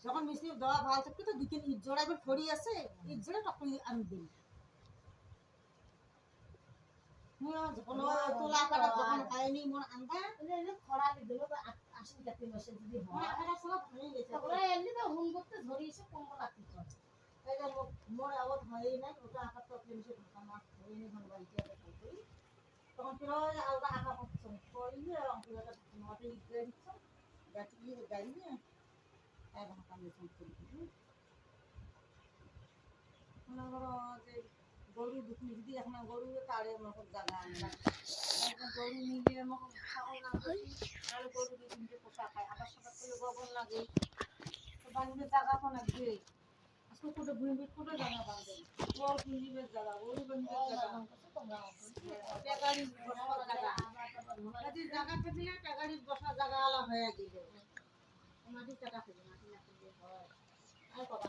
যখন মিষ্টি দেওয়া ভালো থাকবে তো দুই তিন ইট জোড়া এবার ফড়ি আছে ইট জোড়া তখন আমি দিই কোনো তোলা কাটা যখন হয়নি মন আন্দা খরা দিল 80 টাকা মাসে যদি হয় আটা সব হয়ে গেছে ওরা এমনি তো হুম করতে ধরিয়েছে কম্বল লাগতে করে এটা মোর আওয়াজ হয়ই না ওটা আটা তো ফেলছে মাছ হয়নি মানে বাড়িতে করি তখন পুরো আলাদা আটা করছে করিয়ে অঙ্কুরটা মাটি দিয়ে দিচ্ছে গাটি গাড়ি নিয়ে এক ঘন্টা মেশিন করে দিই মনে করো যে গরু দুটি যদি এখন গরু তারে মতো জায়গা আনবা গরু নিলে আমাকে ছাগল না তাহলে গরু দিয়ে তিনটে পোষা খায় আবার সবার করে গোবর লাগে তো বাড়িতে জায়গা তো লাগবে আজকে কোটে ভূমি কোটে জায়গা বাঁধবে ওর ভূমিবের জায়গা ওরই ভূমিবের জায়গা টাকারি বসার জায়গা যদি জায়গা থাকলে টাকারি বসার জায়গা আলা হয়ে গেলে মাটি টাকা থেকে মাটি না থেকে হয় আর কবা